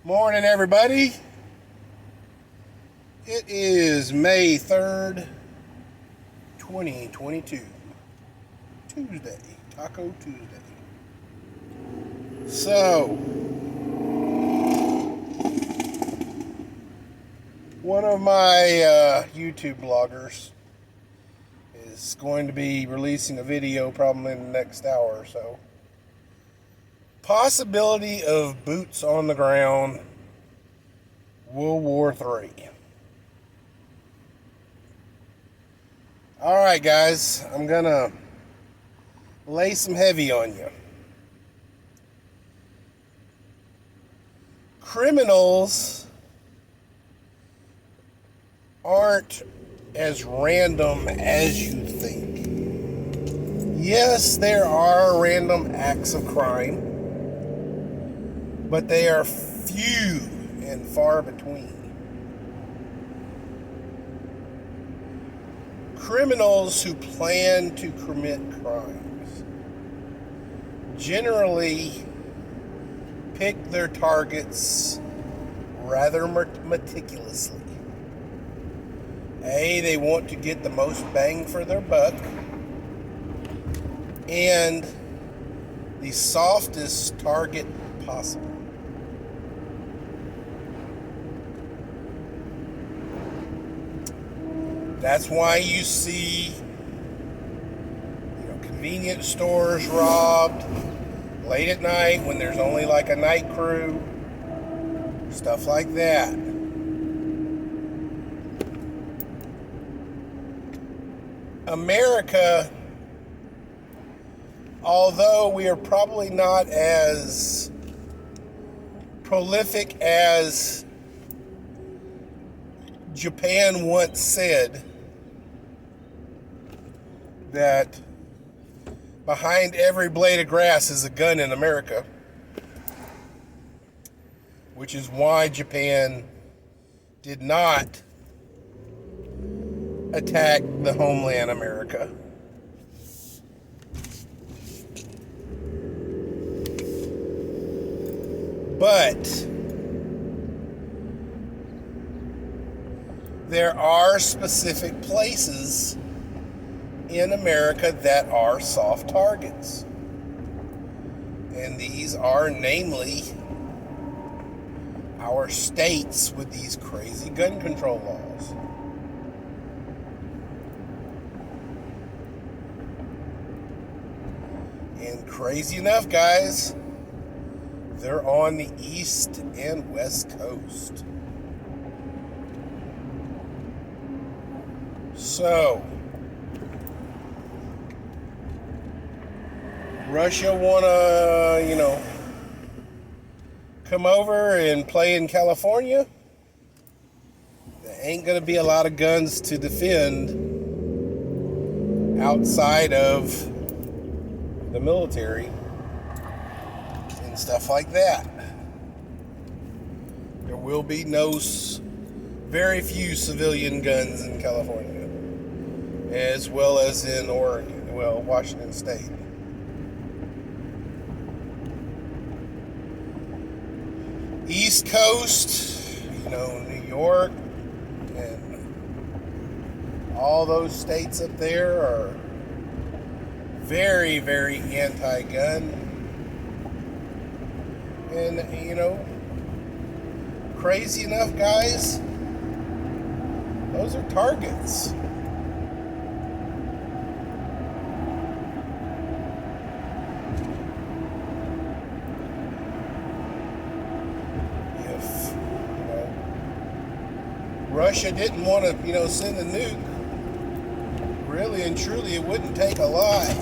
Morning, everybody. It is May 3rd, 2022. Tuesday. Taco Tuesday. So, one of my YouTube bloggers is going to be releasing a video probably in the next hour or so. Possibility of boots on the ground, World War III. Alright, guys, I'm gonna lay some heavy on you. Criminals aren't as random as you think. Yes, there are random acts of crime, but they are few and far between. Criminals who plan to commit crimes generally pick their targets rather meticulously. They want to get the most bang for their buck and the softest target possible. That's why you see, convenience stores robbed late at night when there's only like a night crew, stuff like that. America, although we are probably not as prolific as Japan once said, that behind every blade of grass is a gun in America, which is why Japan did not attack the homeland America. But there are specific places in America that are soft targets. And these are namely our states with these crazy gun control laws. And crazy enough, guys, they're on the East and West Coast. So, Russia wanna, come over and play in California? There ain't gonna be a lot of guns to defend outside of the military and stuff like that. There will be very few civilian guns in California, as well as in Washington State. East Coast, New York and all those states up there are very, very anti-gun. And, crazy enough, guys, those are targets. Russia didn't want to, send a nuke. Really and truly, it wouldn't take a lot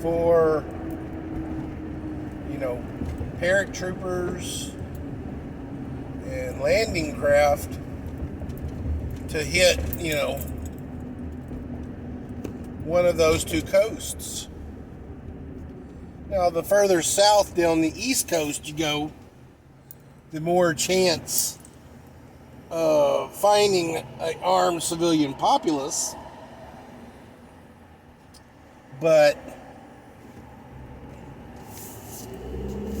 for, paratroopers and landing craft to hit, one of those two coasts. Now, the further south down the East Coast you go, the more chance of finding an armed civilian populace. But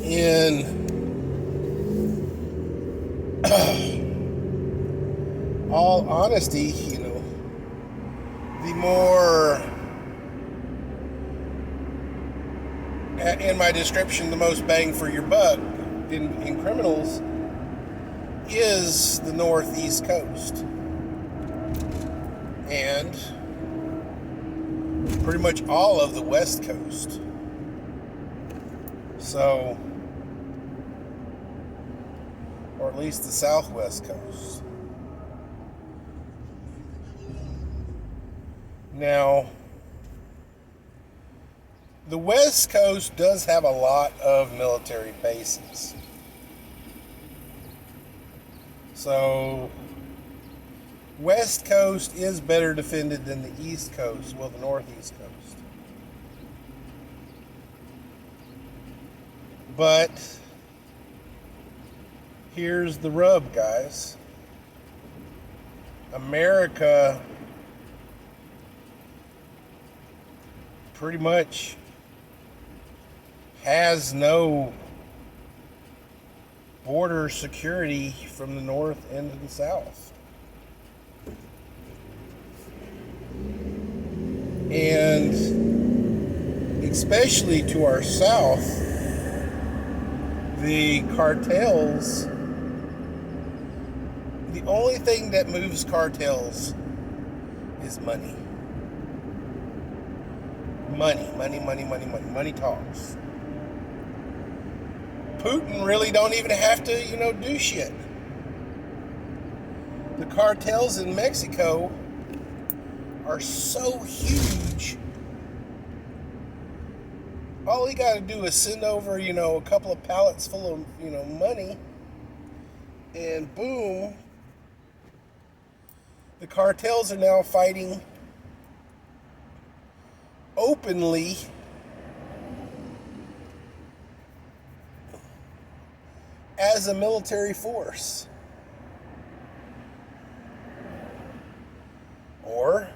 in honesty, the more, in my description, the most bang for your buck in criminals is the northeast coast. And pretty much all of the west coast. So, or at least the southwest coast. Now, the west coast does have a lot of military bases. So, west coast is better defended than the east coast, well, the northeast coast. But here's the rub, guys. America pretty much has no border security from the north and to the south. And especially to our south, the cartels, the only thing that moves cartels is money. Money talks. Putin really don't even have to, do shit. The cartels in Mexico are so huge. All he got to do is send over, a couple of pallets full of, money, and boom, the cartels are now fighting openly as a military force. Or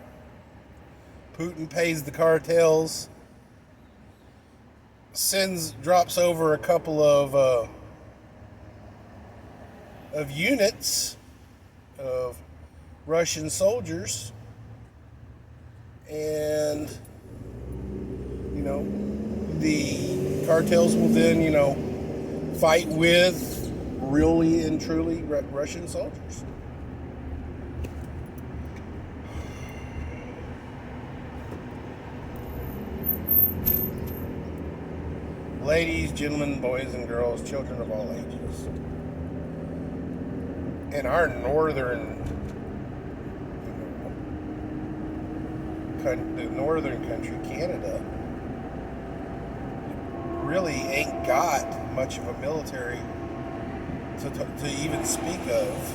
Putin pays the cartels, drops over a couple of units of Russian soldiers, and the cartels will then fight with really and truly Russian soldiers. Ladies, gentlemen, boys and girls, children of all ages, in our northern country, Canada, really ain't got much of a military to even speak of.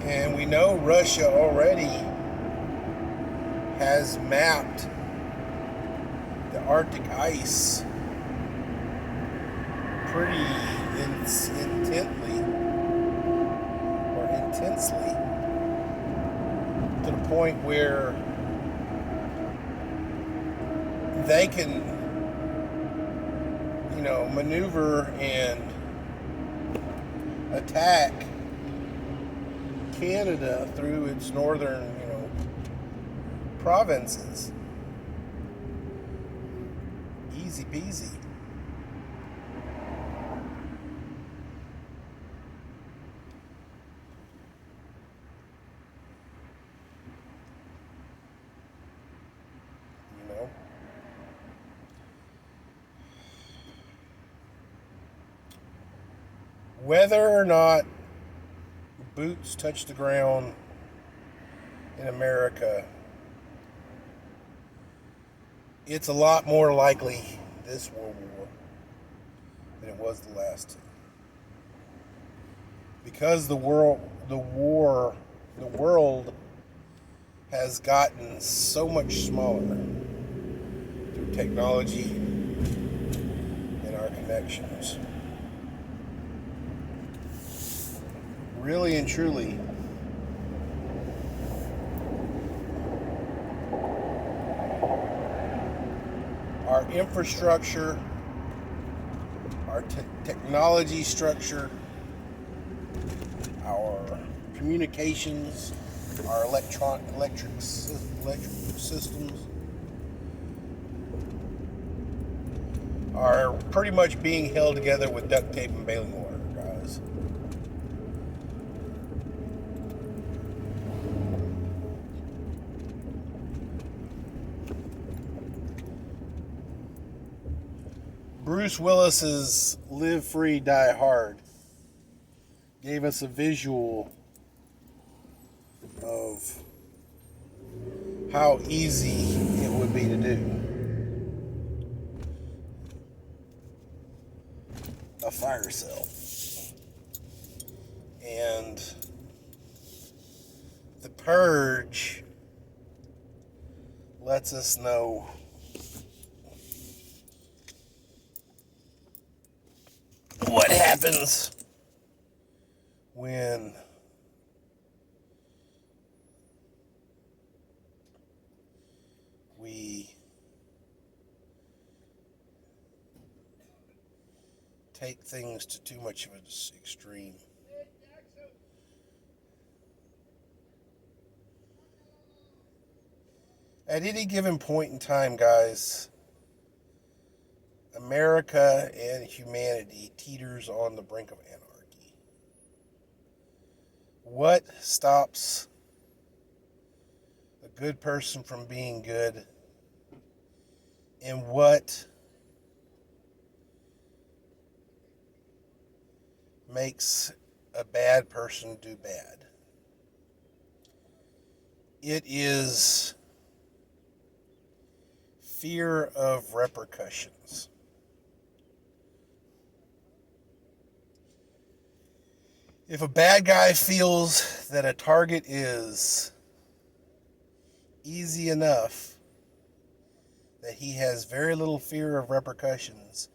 And we know Russia already has mapped the Arctic ice pretty intensely, to the point where they can, maneuver and attack Canada through its northern, provinces. Easy peasy. Whether or not boots touch the ground in America, it's a lot more likely this World War than it was the last two. Because the world has gotten so much smaller through technology and our connections. Really and truly, our infrastructure, our technology structure, our communications, our electric systems are pretty much being held together with duct tape and baling wire, guys. Bruce Willis's Live Free, Die Hard gave us a visual of how easy it would be to do. A fire sale. And The Purge lets us know what happens when we take things to too much of an extreme. At any given point in time, guys, America and humanity teeters on the brink of anarchy. What stops a good person from being good, and what makes a bad person do bad? It is fear of repercussions. If a bad guy feels that a target is easy enough, that he has very little fear of repercussions,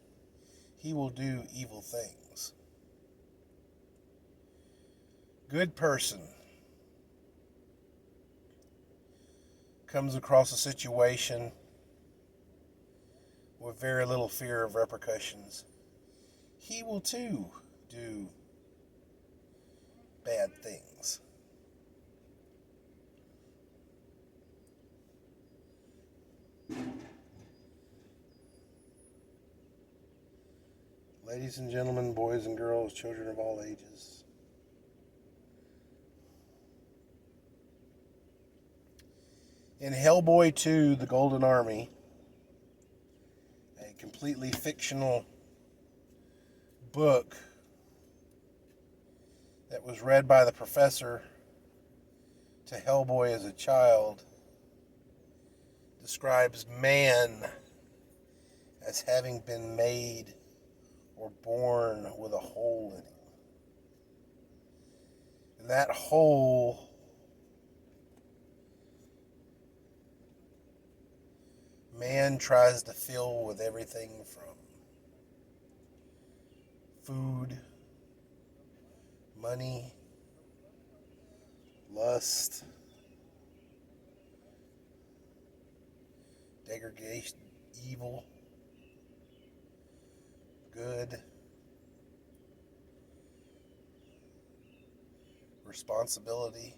he will do evil things. Good person comes across a situation with very little fear of repercussions, he will too do bad things. Ladies and gentlemen, boys and girls, children of all ages, in Hellboy 2, The Golden Army, a completely fictional book that was read by the professor to Hellboy as a child, describes man as having been made or born with a hole in him. And that hole man tries to fill with everything from food, money, lust, degradation, evil, good, responsibility,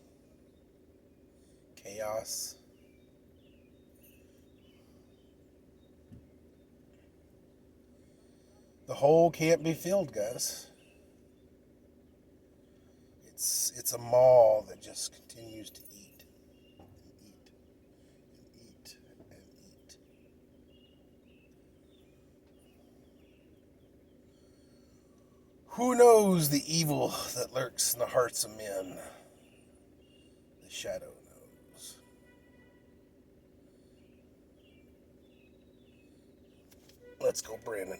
chaos. The hole can't be filled, guys. It's a maw that just continues to eat and eat and eat and eat. Who knows the evil that lurks in the hearts of men? The shadow knows. Let's go, Brandon.